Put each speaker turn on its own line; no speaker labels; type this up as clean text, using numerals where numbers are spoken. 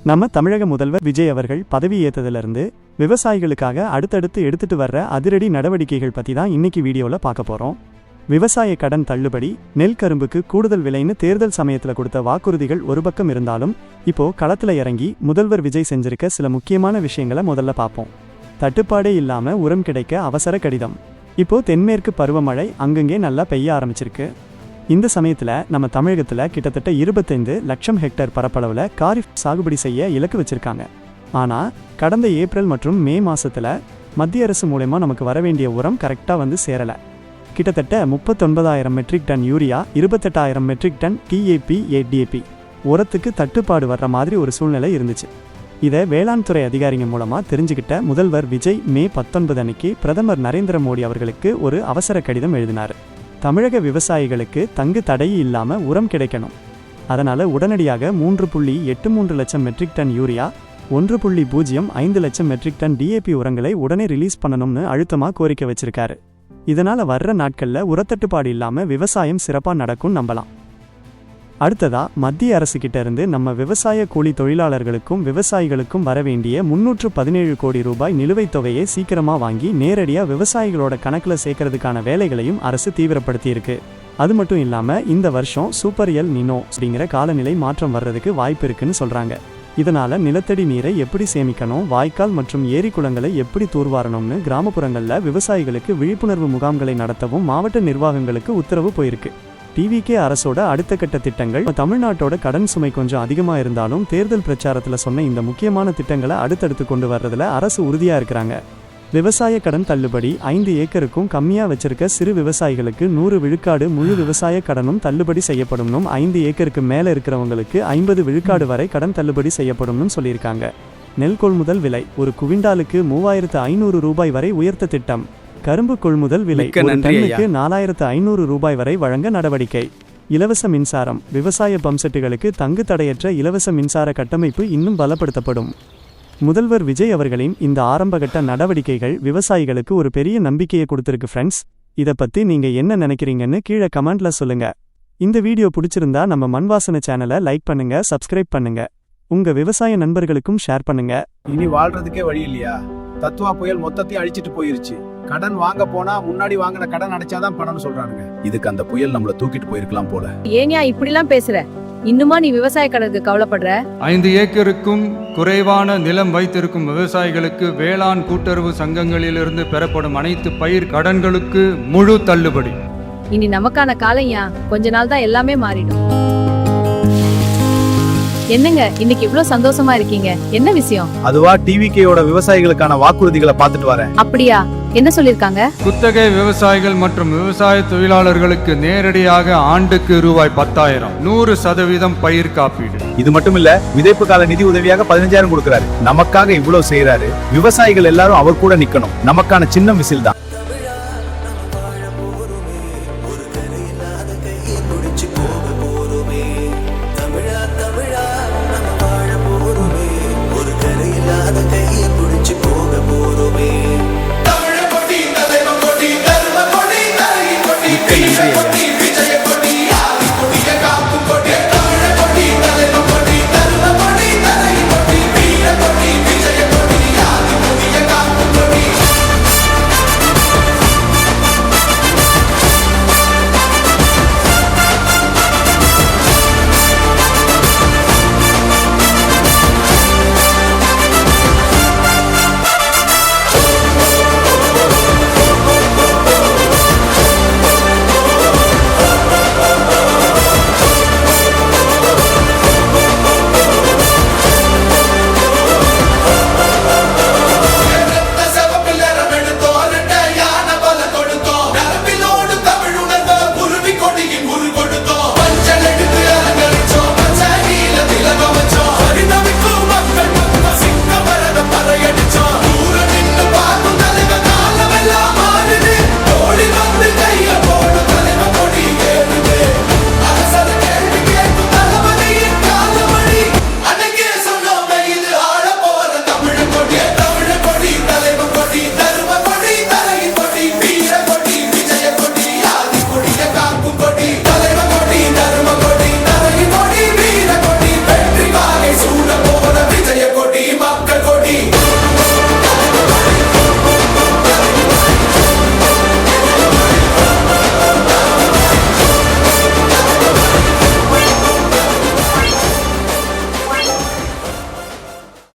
நம்ம தமிழக முதல்வர் விஜய் அவர்கள் பதவி ஏற்றதிலிருந்து விவசாயிகளுக்காக அடுத்தடுத்து எடுத்துட்டு வர்ற அதிரடி நடவடிக்கைகள் பற்றி தான் இன்னைக்கு வீடியோவில் பார்க்க போகிறோம். விவசாய கடன் தள்ளுபடி, நெல் கரும்புக்கு கூடுதல் விலைன்னு தேர்தல் சமயத்தில் கொடுத்த வாக்குறுதிகள் ஒரு பக்கம் இருந்தாலும் இப்போ களத்தில் இறங்கி முதல்வர் விஜய் செஞ்சிருக்க சில முக்கியமான விஷயங்களை முதல்ல பார்ப்போம். தட்டுப்பாடே இல்லாமல் உரம் கிடைக்க அவசர கடிதம். இப்போ தென்மேற்கு பருவமழை அங்கங்கே நல்லா பெய்ய ஆரம்பிச்சிருக்கு. இந்த சமயத்தில் நம்ம தமிழகத்தில் கிட்டத்தட்ட 25 லட்சம் ஹெக்டேர் பரப்பளவில் காரிஃப் சாகுபடி செய்ய இலக்கு வச்சிருக்காங்க. ஆனால் கடந்த ஏப்ரல் மற்றும் மே மாதத்தில் மத்திய அரசு மூலமா நமக்கு வரவேண்டிய உரம் கரெக்டாக வந்து சேரலை. கிட்டத்தட்ட 39,000 metric ton urea, 28,000 metric ton DAP, ஏடிஏபி உரத்துக்கு தட்டுப்பாடு வர்ற மாதிரி ஒரு சூழ்நிலை இருந்துச்சு. இதை வேளாண் துறை அதிகாரிகள் மூலமாக தெரிஞ்சுக்கிட்ட முதல்வர் விஜய் மே 19 அன்னைக்கு பிரதமர் நரேந்திர மோடி அவர்களுக்கு ஒரு அவசர கடிதம் எழுதினார். தமிழக விவசாயிகளுக்கு தங்கு தடை இல்லாமல் உரம் கிடைக்கணும். அதனால் உடனடியாக 3.83 லட்சம் மெட்ரிக் டன் யூரியா, 1.05 லட்சம் மெட்ரிக் டன் டிஏபி உரங்களை உடனே ரிலீஸ் பண்ணணும்னு அழுத்தமாக கோரிக்கை வச்சிருக்காரு. இதனால் வர்ற நாட்களில் உரத்தட்டுப்பாடு இல்லாமல் விவசாயம் சிறப்பாக நடக்கும் நம்பலாம். அடுத்ததா மத்திய அரசு கிட்ட இருந்து நம்ம விவசாய கூலி தொழிலாளர்களுக்கும் விவசாயிகளுக்கும் வரவேண்டிய 317 கோடி ரூபாய் நிலுவைத் தொகையை சீக்கிரமாக வாங்கி நேரடியாக விவசாயிகளோட கணக்கில் சேர்க்கறதுக்கான வேலைகளையும் அரசு தீவிரப்படுத்தி இருக்கு. அது மட்டும் இல்லாமல் இந்த வருஷம் சூப்பர் எல் நினோ அப்படிங்கிற காலநிலை மாற்றம் வர்றதுக்கு வாய்ப்பு இருக்குன்னு சொல்கிறாங்க. இதனால் நிலத்தடி நீரை எப்படி சேமிக்கணும், வாய்க்கால் மற்றும் ஏரி குளங்களை எப்படி தூர்வாரணும்னு கிராமப்புறங்களில் விவசாயிகளுக்கு விழிப்புணர்வு முகாம்களை நடத்தவும் மாவட்ட நிர்வாகங்களுக்கு உத்தரவு போயிருக்கு. டிவிகே அரசோட அடுத்த கட்ட திட்டங்கள். தமிழ்நாட்டோட கடன் சுமை கொஞ்சம் அதிகமாக இருந்தாலும் தேர்தல் பிரச்சாரத்தில் சொன்ன இந்த முக்கியமான திட்டங்களை அடுத்தடுத்து கொண்டு வர்றதுல அரசு உறுதியாக இருக்கிறாங்க. விவசாய கடன் தள்ளுபடி, 5 ஏக்கருக்கும் கம்மியாக வச்சிருக்க சிறு விவசாயிகளுக்கு 100 விழுக்காடு முழு விவசாய கடனும் தள்ளுபடி செய்யப்படும்னும், 5 ஏக்கருக்கு மேலே இருக்கிறவங்களுக்கு 50 விழுக்காடு வரை கடன் தள்ளுபடி செய்யப்படும்னு சொல்லியிருக்காங்க. நெல் கொள்முதல் விலை ஒரு குவிண்டாலுக்கு 3,500 ரூபாய் வரை உயர்த்த திட்டம். கரும்பு கொள்முதல் விலை ஒரு டன்னுக்கு 4,500 ரூபாய் வரை வழங்க நடவடிக்கை. இலவச மின்சாரம், விவசாய பம்ப்செட்டுகளுக்கு தங்கு தடையற்ற இலவச மின்சார கட்டமைப்பு இன்னும் பலப்படுத்தப்படும். முதல்வர் விஜய் அவர்களின் இந்த ஆரம்பகட்ட நடவடிக்கைகள் விவசாயிகளுக்கு ஒரு பெரிய நம்பிக்கையை கொடுத்திருக்கு. ஃப்ரெண்ட்ஸ், இதை பற்றி நீங்கள் என்ன நினைக்கிறீங்கன்னு கீழே கமெண்ட்ல சொல்லுங்க. இந்த வீடியோ பிடிச்சிருந்தா நம்ம மண்வாசனை சேனலை லைக் பண்ணுங்க, சப்ஸ்கிரைப் பண்ணுங்க, உங்க விவசாய நண்பர்களுக்கும் ஷேர் பண்ணுங்க.
இனி வாழ்றதுக்கே வழி இல்லையா? தத்துவா புயல் மொத்தத்தையும் அழிச்சிட்டு போயிருச்சு. கடன் வாங்க போனா முன்னாடி வாங்கின கடன் அடைச்சாதான் பணம்னு சொல்றானுங்க. இதுக்கு அந்த புயல் நம்மள தூக்கிட்டு போயிருக்கலாம் போல.
ஏன்யா இப்படிலாம் பேசுற? இன்னுமா நீ விவசாய கடனுக்கு கவலைப்படுற?
5 ஏக்கருக்கும் குறைவான நிலம் வைத்திருக்கும் விவசாயிகளுக்கு வேளாண் கூட்டுறவு சங்கங்களிலிருந்து பெறப்படும் அனைத்து பயிர் கடன்களுக்கு முழு தள்ளுபடி.
இனி நமக்கான காலையா, கொஞ்ச நாள் தான் எல்லாமே மாறிடும். என்னங்க இன்னைக்கு இவ்ளோ சந்தோஷமா இருக்கீங்க? என்ன விஷயம்?
அதுவா டிவிகேயோட விவசாயிகளுக்கான வாக்குறுதிகளை பார்த்துட்டு வரேன்.
அப்படியா? என்ன சொல்லிருக்காங்க?
குத்தகை விவசாயிகள் மற்றும் விவசாய தொழிலாளர்களுக்கு நேரடியாக ஆண்டுக்கு ரூபாய் 10,000, 100% பயிர் காப்பீடு.
இது மட்டும் இல்ல, விதைப்பு கால நிதி உதவியாக 15,000 கொடுக்கிறாரு. நமக்காக இவ்வளவு செய்யறாரு. விவசாயிகள் எல்லாரும் அவர் கூட நிக்கணும். நமக்கான சின்ன விசில் தான்.